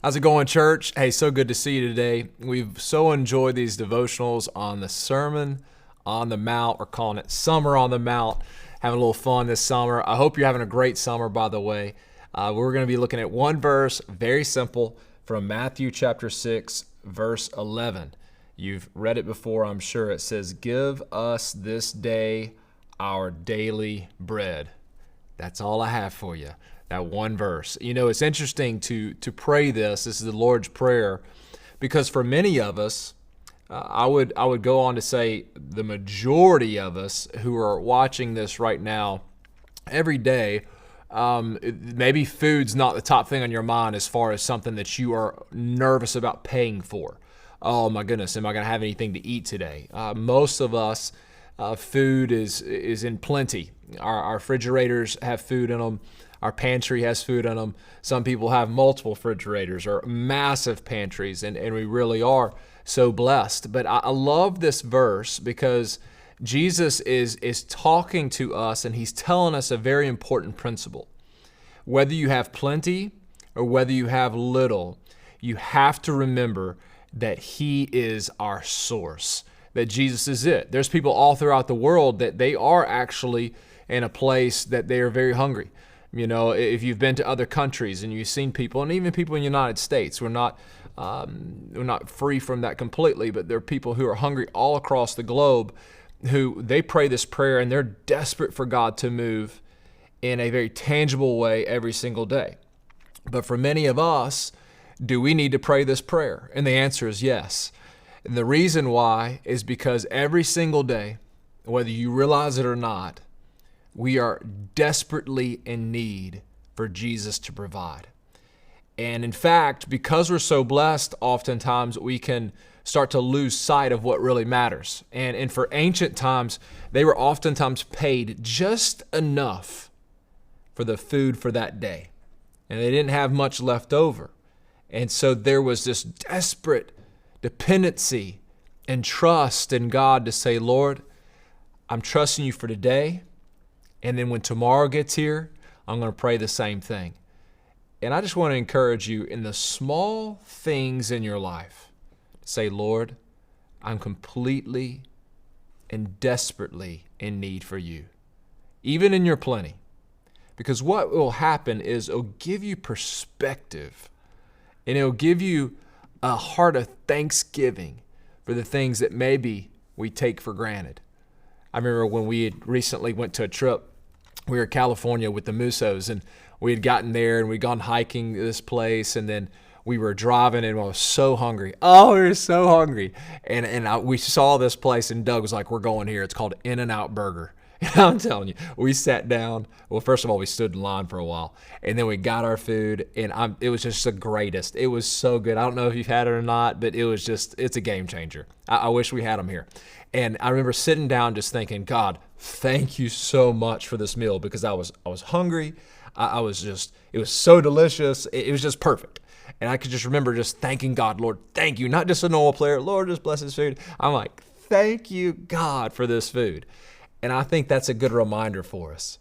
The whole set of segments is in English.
How's it going, church? Hey, so good to see you today. We've so enjoyed these devotionals on the Sermon on the Mount. We're calling it Summer on the Mount. Having a little fun this summer. I hope you're having a great summer, by the way. We're going to be looking at one verse, very simple, from Matthew chapter 6, verse 11. You've read it before, I'm sure. It says, "Give us this day our daily bread." That's all I have for you. That one verse. You know, it's interesting to pray this. This is the Lord's Prayer, because for many of us, I would go on to say the majority of us who are watching this right now, every day, maybe food's not the top thing on your mind as far as something that you are nervous about paying for. Oh my goodness, am I going to have anything to eat today? Most of us, food is in plenty. Our refrigerators have food in them. Our pantry has food in them. Some people have multiple refrigerators or massive pantries, and we really are so blessed. But I love this verse because Jesus is talking to us, and he's telling us a very important principle. Whether you have plenty or whether you have little, you have to remember that he is our source, that Jesus is it. There's people all throughout the world that they are actually in a place that they are very hungry. You know, if you've been to other countries and you've seen people, and even people in the United States, we're not free from that completely, but there are people who are hungry all across the globe who they pray this prayer and they're desperate for God to move in a very tangible way every single day. But for many of us, do we need to pray this prayer? And the answer is yes. And the reason why is because every single day, whether you realize it or not, we are desperately in need for Jesus to provide. And in fact, because we're so blessed, oftentimes we can start to lose sight of what really matters. And for ancient times, they were oftentimes paid just enough for the food for that day. And they didn't have much left over. And so there was this desperate dependency and trust in God to say, Lord, I'm trusting you for today. And then when tomorrow gets here, I'm going to pray the same thing. And I just want to encourage you in the small things in your life, say, Lord, I'm completely and desperately in need for you, even in your plenty. Because what will happen is it'll give you perspective, and it'll give you a heart of thanksgiving for the things that maybe we take for granted. I remember when we had recently went to a trip, we were in California with the Musos, and we had gotten there and we'd gone hiking this place, and then we were driving and I was so hungry. Oh, we were so hungry. We saw this place and Doug was like, we're going here. It's called In-N-Out Burger. And I'm telling you, we sat down. Well, first of all, we stood in line for a while, and then we got our food, and it was just the greatest. It was so good. I don't know if you've had it or not, but it's a game changer. I wish we had them here. And I remember sitting down just thinking, God, thank you so much for this meal, because I was hungry. It was so delicious. It was just perfect. And I could just remember just thanking God, Lord, thank you. Not just a normal player, Lord, just bless his food. I'm like, thank you, God, for this food. And I think that's a good reminder for us.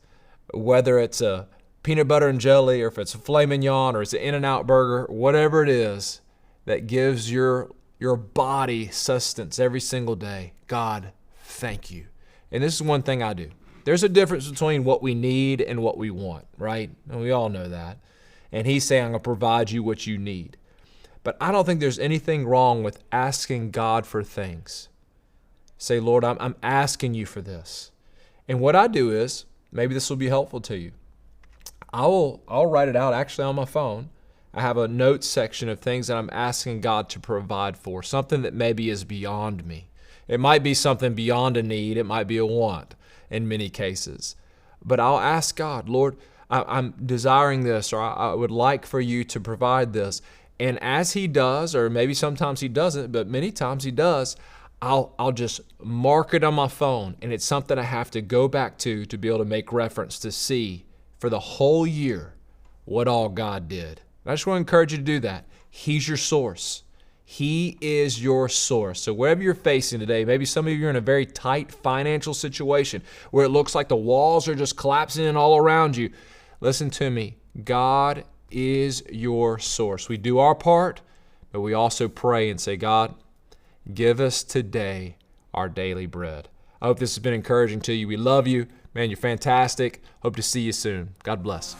Whether it's a peanut butter and jelly, or if it's a filet mignon, or it's an In-N-Out burger, whatever it is that gives your body sustenance every single day, God, thank you. And this is one thing I do. There's a difference between what we need and what we want, right? And we all know that. And he's saying, I'm going to provide you what you need. But I don't think there's anything wrong with asking God for things. Say, Lord, I'm asking you for this. And what I do is, maybe this will be helpful to you. I'll write it out actually on my phone. I have a notes section of things that I'm asking God to provide for, something that maybe is beyond me. It might be something beyond a need. It might be a want in many cases. But I'll ask God, Lord, I'm desiring this, or I would like for you to provide this. And as he does, or maybe sometimes he doesn't, but many times he does, I'll just mark it on my phone, and it's something I have to go back to be able to make reference to see for the whole year what all God did. I just want to encourage you to do that. He's your source. He is your source. So wherever you're facing today, maybe some of you are in a very tight financial situation where it looks like the walls are just collapsing in all around you. Listen to me. God is your source. We do our part, but we also pray and say, God, give us today our daily bread. I hope this has been encouraging to you. We love you. Man, you're fantastic. Hope to see you soon. God bless.